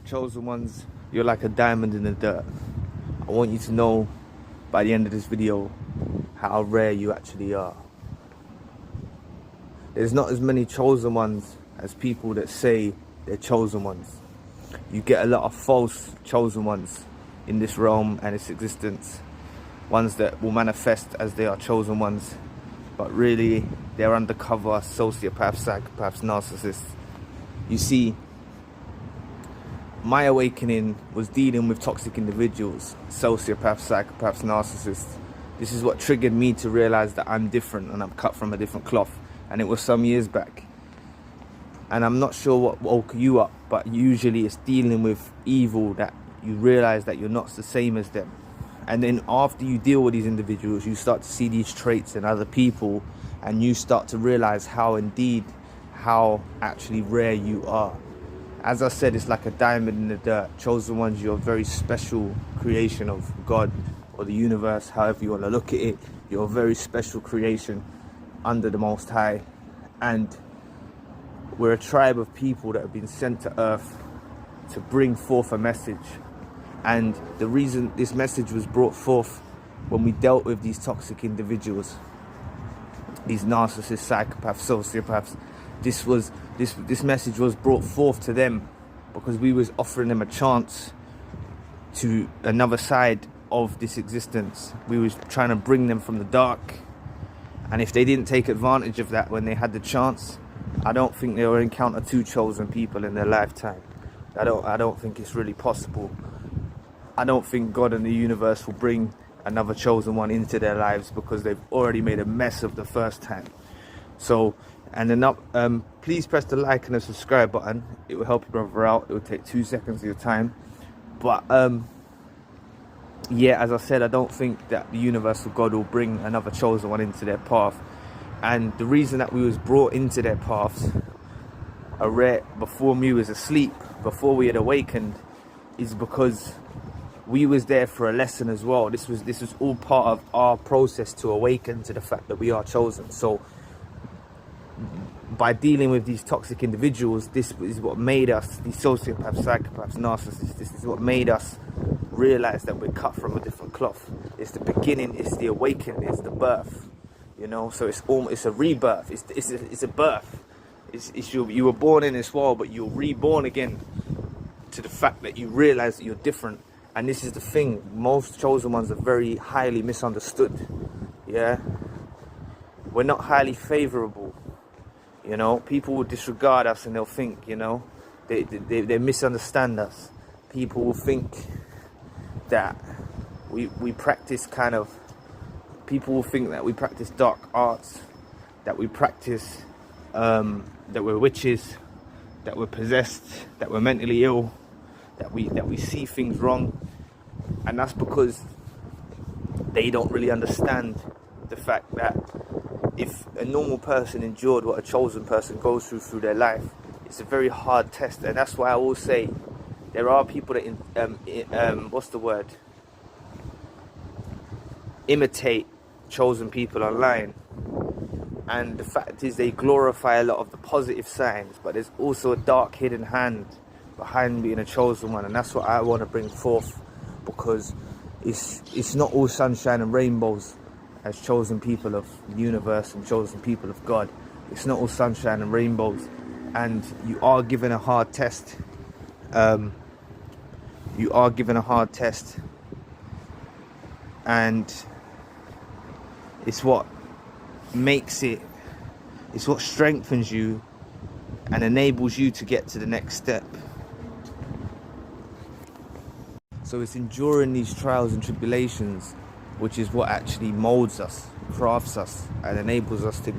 chosen ones, you're like a diamond in the dirt. I want you to know by the end of this video how rare you actually are. There's not as many chosen ones as people that say they're chosen ones. You get a lot of false chosen ones in this realm and its existence. Ones that will manifest as they are chosen ones, but really they're undercover sociopaths, psychopaths, narcissists. You see, my awakening was dealing with toxic individuals, sociopaths, psychopaths, narcissists. This is what triggered me to realize that I'm different and I'm cut from a different cloth. And it was some years back. And I'm not sure what woke you up, but usually it's dealing with evil that you realize that you're not the same as them. And then after you deal with these individuals, you start to see these traits in other people, and you start to realize how actually rare you are. As I said, it's like a diamond in the dirt. Chosen ones, you're a very special creation of God or the universe, however you want to look at it. You're a very special creation under the Most High. And we're a tribe of people that have been sent to earth to bring forth a message. And the reason this message was brought forth when we dealt with these toxic individuals, these narcissists, psychopaths, sociopaths, this message was brought forth to them because we was offering them a chance to another side of this existence. We was trying to bring them from the dark, and if they didn't take advantage of that when they had the chance, I don't think they will encounter two chosen people in their lifetime. I don't think it's really possible. I don't think God and the universe will bring another chosen one into their lives because they've already made a mess of the first time. So, and then please press the like and the subscribe button. It will help your brother out. It will take 2 seconds of your time. But yeah, as I said, I don't think that the universal God will bring another chosen one into their path. And the reason that we was brought into their paths before we was asleep, before we had awakened, is because we was there for a lesson as well. This was all part of our process to awaken to the fact that we are chosen. So by dealing with these toxic individuals, this is what made us, these sociopaths, psychopaths, narcissists, this is what made us realize that we're cut from a different cloth. It's the beginning, it's the awakening, it's the birth, you know. So it's a rebirth, it's a birth. You were born in this world, but you're reborn again to the fact that you realize that you're different. And this is the thing, most chosen ones are very highly misunderstood. Yeah, we're not highly favorable. You know, people will disregard us and they'll think, you know, they misunderstand us. People will think that we practice people will think that we practice dark arts, that we practice, that we're witches, that we're possessed, that we're mentally ill, that we see things wrong. And that's because they don't really understand the fact that if a normal person endured what a chosen person goes through their life, it's a very hard test. And that's why I will say there are people that imitate chosen people online, and the fact is they glorify a lot of the positive signs, but there's also a dark hidden hand behind being a chosen one. And that's what I want to bring forth, because it's not all sunshine and rainbows as chosen people of the universe and chosen people of God. It's not all sunshine and rainbows, and you are given a hard test. You are given a hard test, and it's what makes it, it's what strengthens you and enables you to get to the next step. So it's enduring these trials and tribulations which is what actually molds us, crafts us, and enables us to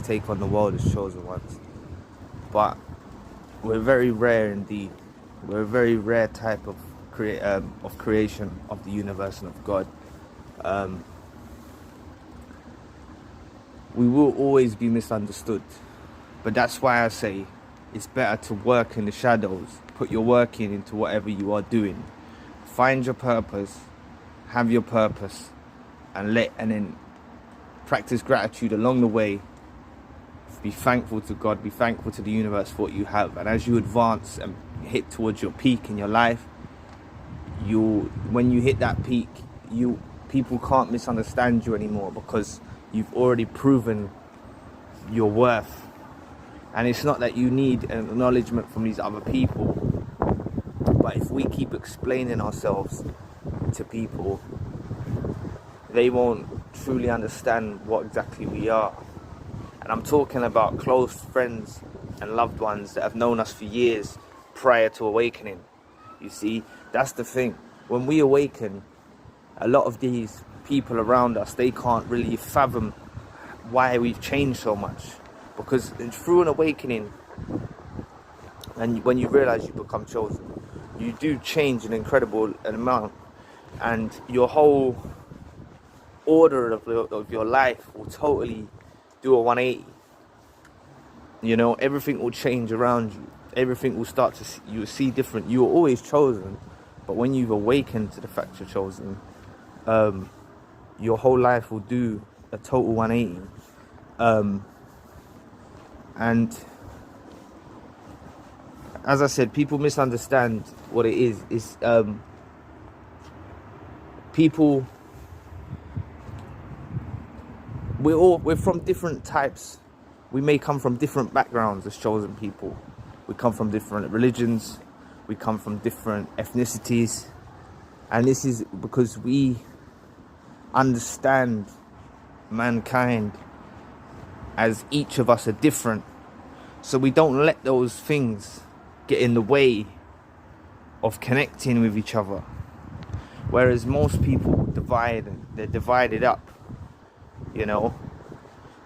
take on the world as chosen ones. But we're very rare indeed. We're a very rare type of creation of the universe and of God. We will always be misunderstood, but that's why I say it's better to work in the shadows. Put your work into whatever you are doing. Find your purpose, have your purpose, and then practice gratitude along the way Be thankful to God, be thankful to the universe for what you have. And as you advance and hit towards your peak in your life, when you hit that peak, people can't misunderstand you anymore, because you've already proven your worth. And it's not that you need an acknowledgement from these other people, but if we keep explaining ourselves to people, they won't truly understand what exactly we are. And I'm talking about close friends and loved ones that have known us for years prior to awakening. You see, that's the thing. When we awaken, a lot of these people around us, they can't really fathom why we've changed so much. Because through an awakening, and when you realize you become chosen, you do change an incredible amount, and your whole order of your life will totally do a 180. You know, everything will change around you. Everything will start to you will see different. You were always chosen, but when you've awakened to the fact you're chosen, your whole life will do a total 180. And as I said, people misunderstand what it is. It's people. We're from different types. We may come from different backgrounds as chosen people. We come from different religions. We come from different ethnicities. And this is because we understand mankind as each of us are different. So we don't let those things get in the way of connecting with each other. Whereas most people they're divided up, you know.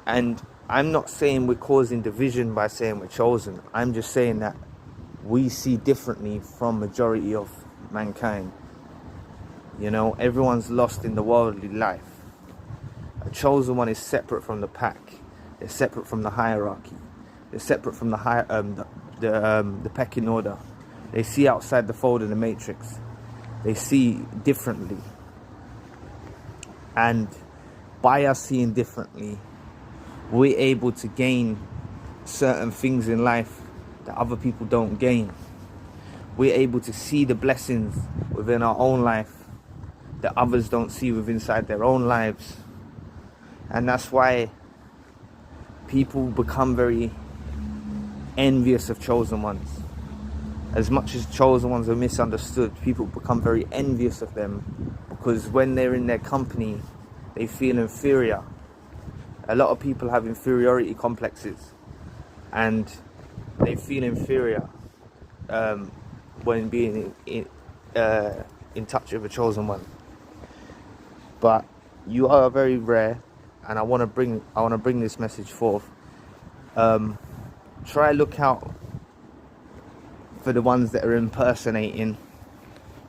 And I'm not saying we're causing division by saying we're chosen. I'm just saying that we see differently from majority of mankind. You know, everyone's lost in the worldly life. A chosen one is separate from the pack. They're separate from the hierarchy. They're separate from the pecking order. They see outside the fold in the matrix. They see differently. And by us seeing differently, we're able to gain certain things in life that other people don't gain. We're able to see the blessings within our own life that others don't see inside their own lives. And that's why people become very envious of chosen ones. As much as chosen ones are misunderstood, people become very envious of them, because when they're in their company, they feel inferior. A lot of people have inferiority complexes, and they feel inferior when being in touch with a chosen one. But you are very rare, and I want to bring this message forth. Try look out for the ones that are impersonating,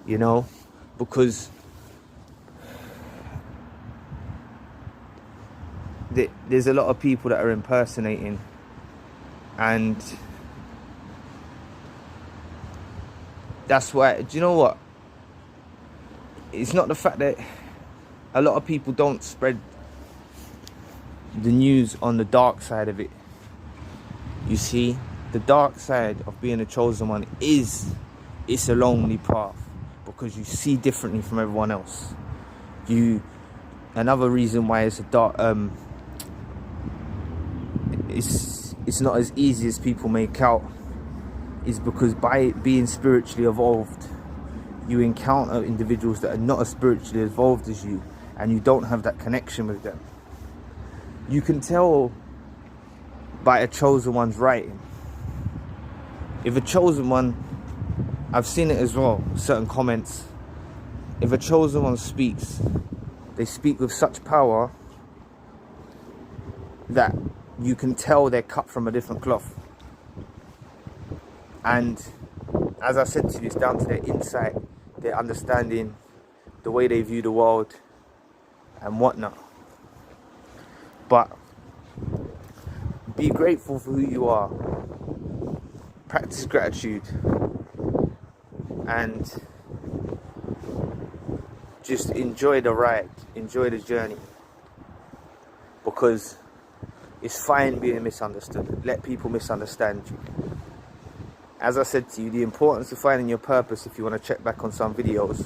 you know, because there's a lot of people that are impersonating, and that's why, do you know what? It's not the fact that a lot of people don't spread the news on the dark side of it. You see, the dark side of being a chosen one it's a lonely path, because you see differently from everyone else. Another reason why it's a dark it's not as easy as people make out is because by being spiritually evolved, you encounter individuals that are not as spiritually evolved as you, and you don't have that connection with them. You can tell by a chosen one's writing. If a chosen one, I've seen it as well, certain comments, if a chosen one speaks, they speak with such power that you can tell they're cut from a different cloth. And as I said to you, it's down to their insight, their understanding, the way they view the world and whatnot. But be grateful for who you are. Practice gratitude. And just enjoy the ride. Enjoy the journey. Because It's fine being misunderstood. Let people misunderstand you. As I said to you, the importance of finding your purpose, if you want to check back on some videos,